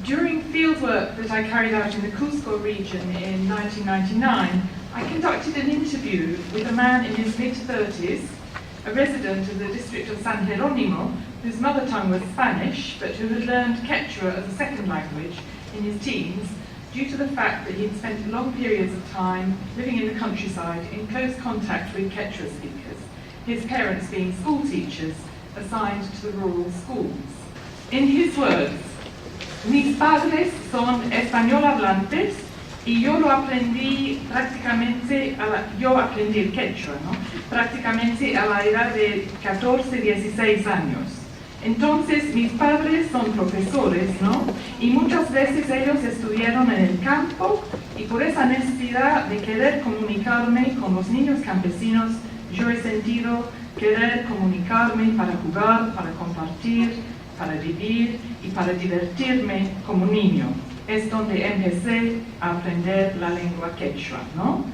During fieldwork that I carried out in the Cusco region in 1999, I conducted an interview with a man in his mid-30s, a resident of the district of San Jerónimo, whose mother tongue was Spanish, but who had learned Quechua as a second language in his teens, due to the fact that he'd spent long periods of time living in the countryside in close contact with Quechua speakers, his parents being school teachers assigned to the rural schools. In his words, mis padres son español hablantes y yo lo aprendí prácticamente, yo aprendí el Quechua, ¿no? Prácticamente a la edad de 14, 16 años. Entonces mis padres son profesores, ¿no? Y muchas veces ellos estuvieron en el campo y por esa necesidad de querer comunicarme con los niños campesinos, yo he sentido querer comunicarme para jugar, para compartir, para vivir y para divertirme como niño. Es donde empecé a aprender la lengua quechua, ¿no?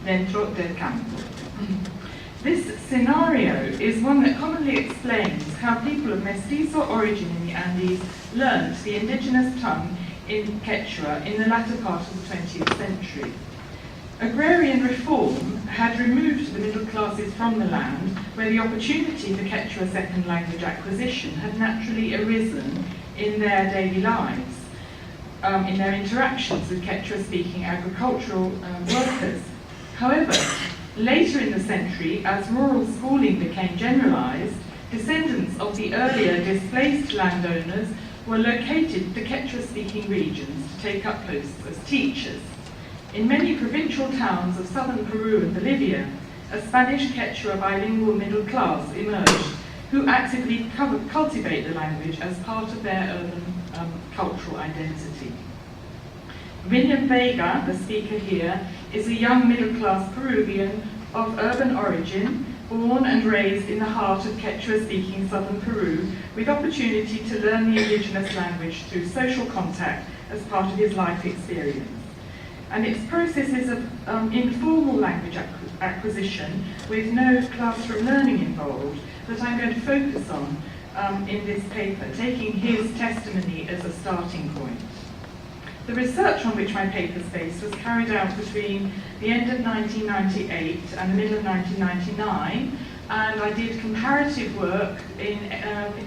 Dentro del campo. This scenario is one that commonly explains how people of mestizo origin in the Andes learned the indigenous tongue in Quechua in the latter part of the 20th century. Agrarian reform had removed the middle classes from the land where the opportunity for Quechua second language acquisition had naturally arisen in their daily lives, in their interactions with Quechua-speaking agricultural workers. However, later in the century, as rural schooling became generalized, descendants of the earlier displaced landowners were located in the Quechua-speaking regions to take up posts as teachers. In many provincial towns of southern Peru and Bolivia, a Spanish Quechua bilingual middle class emerged, who actively cultivate the language as part of their urban cultural identity. William Vega, the speaker here, is a young middle-class Peruvian of urban origin, born and raised in the heart of Quechua-speaking southern Peru, with opportunity to learn the indigenous language through social contact as part of his life experience. And its processes of informal language acquisition with no classroom learning involved that I'm going to focus on in this paper, taking his testimony as a starting point. The research on which my paper is based was carried out between the end of 1998 and the middle of 1999, and I did comparative work in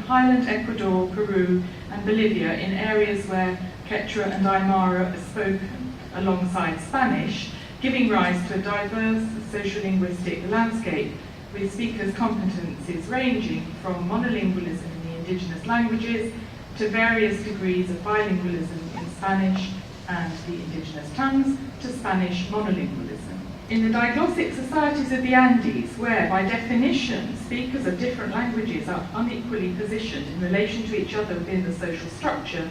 highland Ecuador, Peru, and Bolivia in areas where Quechua and Aymara are spoken alongside Spanish, giving rise to a diverse sociolinguistic landscape with speakers' competencies ranging from monolingualism in the indigenous languages to various degrees of bilingualism in Spanish and the indigenous tongues to Spanish monolingualism. In the diglossic societies of the Andes, where by definition speakers of different languages are unequally positioned in relation to each other within the social structure,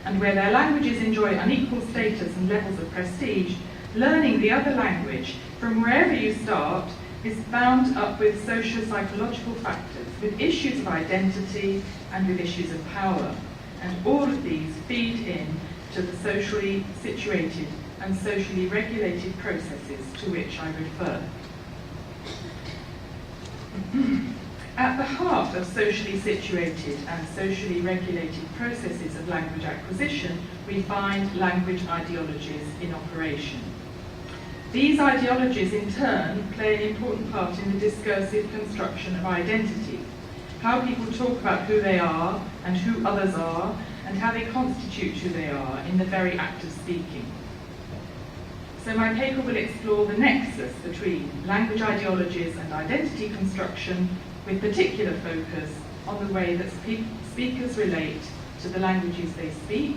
and where their languages enjoy unequal status and levels of prestige, learning the other language from wherever you start is bound up with socio-psychological factors, with issues of identity and with issues of power. And all of these feed in to the socially situated and socially regulated processes to which I refer. At the heart of socially situated and socially regulated processes of language acquisition, we find language ideologies in operation. These ideologies, in turn, play an important part in the discursive construction of identity, how people talk about who they are and who others are, and how they constitute who they are in the very act of speaking. So my paper will explore the nexus between language ideologies and identity construction, with particular focus on the way that speakers relate to the languages they speak,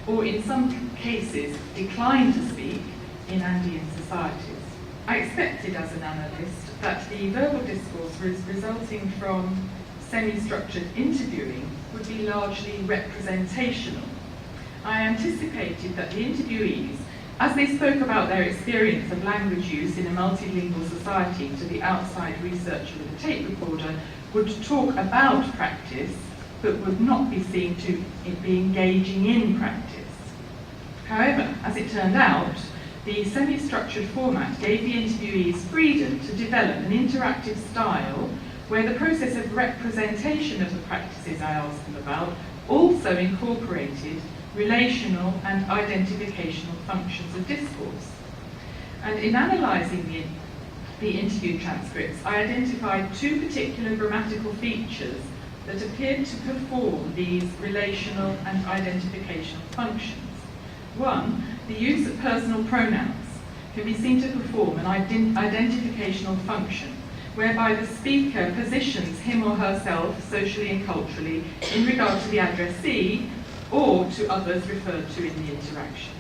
or in some cases decline to speak, in Andean societies. I expected as an analyst that the verbal discourse resulting from semi-structured interviewing would be largely representational. I anticipated that the interviewees, as they spoke about their experience of language use in a multilingual society to the outside researcher with a tape recorder, would talk about practice, but would not be seen to be engaging in practice. However, as it turned out, the semi-structured format gave the interviewees freedom to develop an interactive style where the process of representation of the practices I asked them about also incorporated relational and identificational functions of discourse. And in analysing the interview transcripts, I identified two particular grammatical features that appeared to perform these relational and identificational functions. One, the use of personal pronouns can be seen to perform an identificational function, whereby the speaker positions him or herself socially and culturally in regard to the addressee or to others referred to in the interaction.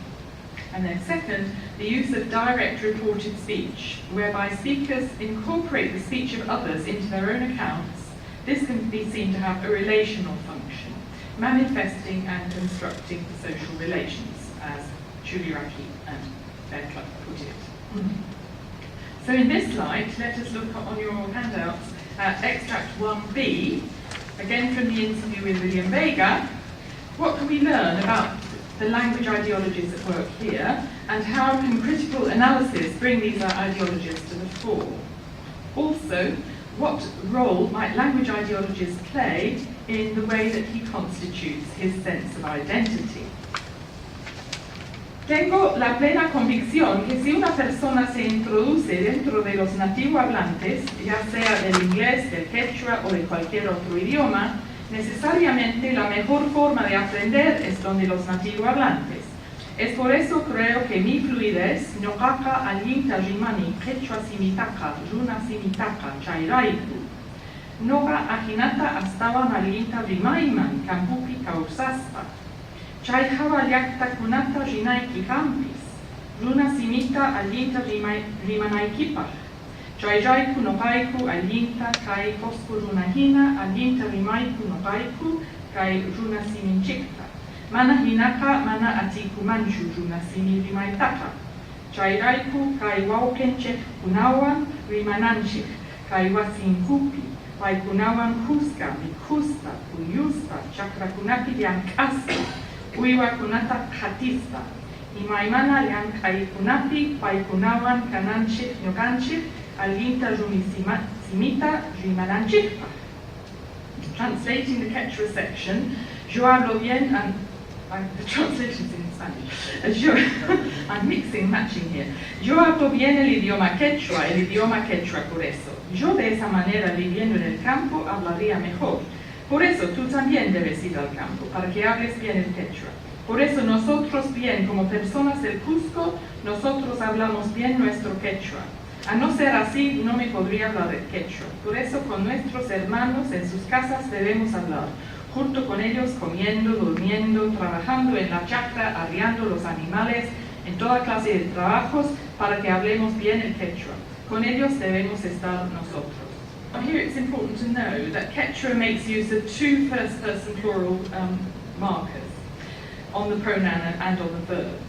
And then second, the use of direct reported speech, whereby speakers incorporate the speech of others into their own accounts. This can be seen to have a relational function, manifesting and constructing the social relations, as Chuliaraki and Berkler put it. So in this slide, let us look on your handouts at extract 1b, again from the interview with William Vega. What can we learn about the language ideologies at work here, and how can critical analysis bring these ideologies to the fore? Also, what role might language ideologies play in the way that he constitutes his sense of identity? Tengo la plena convicción que si una persona se introduce dentro de los nativohablantes, ya sea del inglés, del quechua o de cualquier otro idioma, necesariamente la mejor forma de aprender es donde los nativohablantes. Es por eso creo que mi fluidez no caca alinta rimani quechua simitaka, runa simitaka, chairaiku. Noga ahinata astava malinta rimaiman, kampupi kausaspa. Chai hawaliakta kunata rinaiki campis. Runa simita alinta rimanaikipa. Jaiku no paiku alinta kai kosku runahina alinta rimaiku no paiku kai runa siminchikta. Mana hinaka mana atiku manchu runa simi rimaitaka. Jairaiku kai waukenchek kunawan rimananchik kai wasin kupi. Pai kunawan kuska mikusta kuyusta chakra kunapi liankasta. Uiwa kunata hatista. Imaimana liankai kunapi pai kunawan kananchik nyoganchik. Alinta simita rimananchikpa. Translating the Quechua section, yo hablo bien, and the translation's in Spanish. I'm mixing, matching here. Yo hablo bien el idioma quechua por eso. Yo de esa manera viviendo en el campo hablaría mejor. Por eso tú también debes ir al campo, para que hables bien el quechua. Por eso nosotros bien, como personas del Cusco, nosotros hablamos bien nuestro quechua. A no ser así, no me podría hablar el quechua. Por eso, con nuestros hermanos en sus casas debemos hablar, junto con ellos comiendo, durmiendo, trabajando en la chacra, arriando los animales, en toda clase de trabajos, para que hablemos bien el quechua. Con ellos debemos estar nosotros. Here it's important to know that Quechua makes use of two first-person plural markers on the pronoun and on the verb,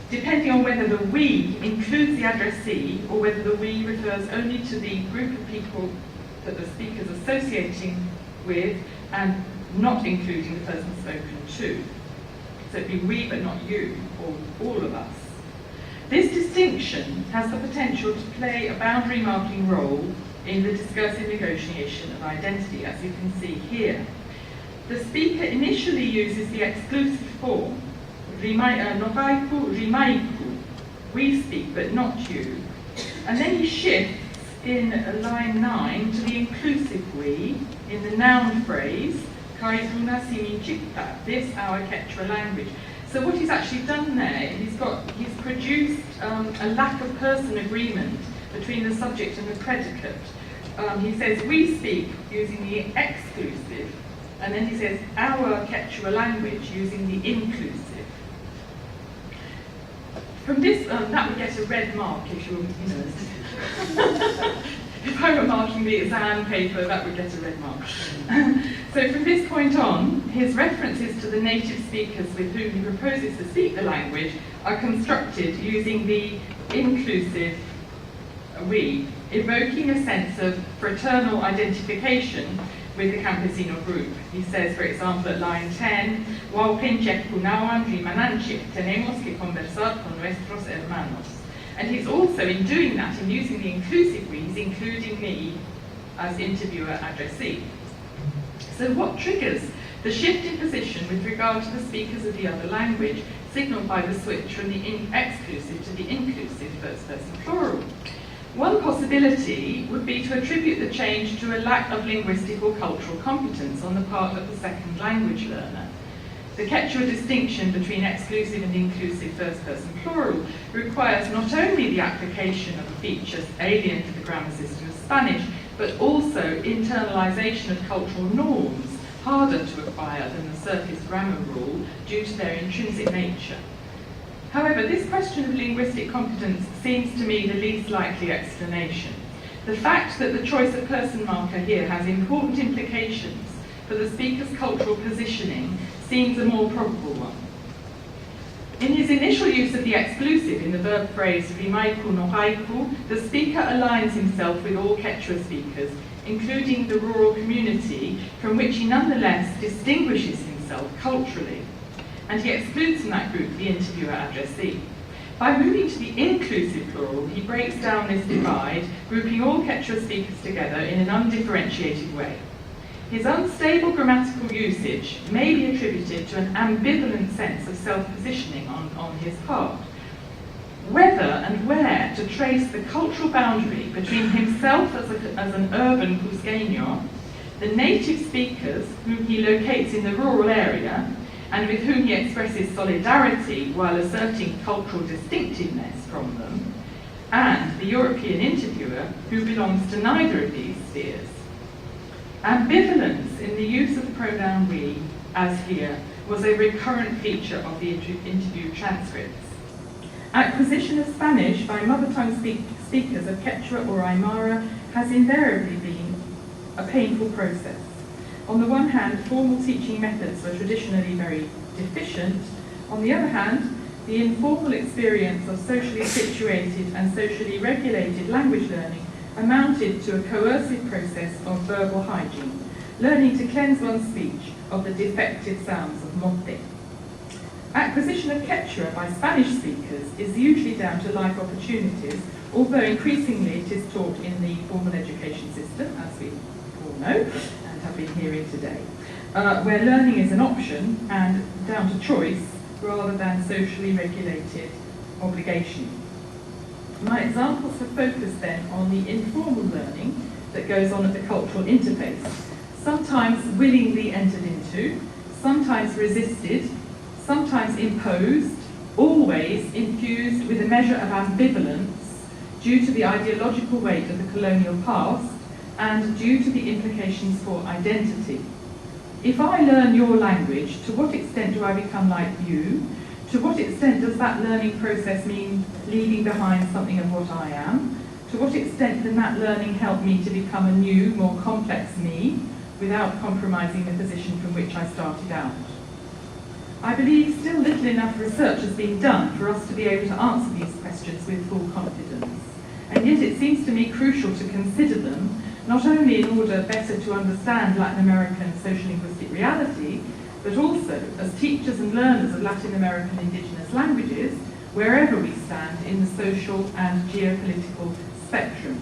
depending on whether the we includes the addressee or whether the we refers only to the group of people that the speaker is associating with and not including the person spoken to. So it'd be we but not you, or all of us. This distinction has the potential to play a boundary marking role in the discursive negotiation of identity, as you can see here. The speaker initially uses the exclusive form, nogaiku, rimaiku, we speak but not you. And then he shifts in line 9 to the inclusive we in the noun phrase, kairuna siminchikta, this our Quechua language. So what he's actually done there, he's produced a lack of person agreement between the subject and the predicate. He says we speak using the exclusive, and then he says our Quechua language using the inclusive. From this, that would get a red mark if you know. If I were marking the exam paper, that would get a red mark. So from this point on, his references to the native speakers with whom he proposes to speak the language are constructed using the inclusive we, evoking a sense of fraternal identification with the campesino group. He says, for example, at line 10, Waupenchek punawan rimananchik, tenemos que conversar con nuestros hermanos. And he's also, in doing that, in using the inclusive we, he's including me as interviewer addressee. So what triggers The shift in position with regard to the speakers of the other language, signalled by the switch from the exclusive to the inclusive first-person plural. One possibility would be to attribute the change to a lack of linguistic or cultural competence on the part of the second language learner. The Quechua distinction between exclusive and inclusive first-person plural requires not only the application of features alien to the grammar system of Spanish, but also internalization of cultural norms, harder to acquire than the surface grammar rule due to their intrinsic nature. However, this question of linguistic competence seems to me the least likely explanation. The fact that the choice of person marker here has important implications for the speaker's cultural positioning seems a more probable one. In his initial use of the exclusive in the verb phrase rimaiku no haiku, the speaker aligns himself with all Quechua speakers, including the rural community, from which he nonetheless distinguishes himself culturally. And he excludes from that group the interviewer addressee. By moving to the inclusive plural, he breaks down this divide, grouping all Quechua speakers together in an undifferentiated way. His unstable grammatical usage may be attributed to an ambivalent sense of self-positioning on his part. Whether and where to trace the cultural boundary between himself as an urban Cusqueño, the native speakers whom he locates in the rural area, and with whom he expresses solidarity while asserting cultural distinctiveness from them, and the European interviewer who belongs to neither of these spheres. Ambivalence in the use of the pronoun we, as here, was a recurrent feature of the interview transcripts. Acquisition of Spanish by mother tongue speakers of Quechua or Aymara has invariably been a painful process. On the one hand, formal teaching methods were traditionally very deficient. On the other hand, the informal experience of socially situated and socially regulated language learning amounted to a coercive process of verbal hygiene, learning to cleanse one's speech of the defective sounds of mote. Acquisition of Quechua by Spanish speakers is usually down to life opportunities, although increasingly it is taught in the formal education system, as we all know, have been hearing today, where learning is an option and down to choice rather than socially regulated obligation. My examples have focused then on the informal learning that goes on at the cultural interface, sometimes willingly entered into, sometimes resisted, sometimes imposed, always infused with a measure of ambivalence due to the ideological weight of the colonial past and due to the implications for identity. If I learn your language, to what extent do I become like you? To what extent does that learning process mean leaving behind something of what I am? To what extent can that learning help me to become a new, more complex me, without compromising the position from which I started out? I believe still little enough research has been done for us to be able to answer these questions with full confidence. And yet it seems to me crucial to consider them, not only in order better to understand Latin American social linguistic reality, but also as teachers and learners of Latin American indigenous languages, wherever we stand in the social and geopolitical spectrum.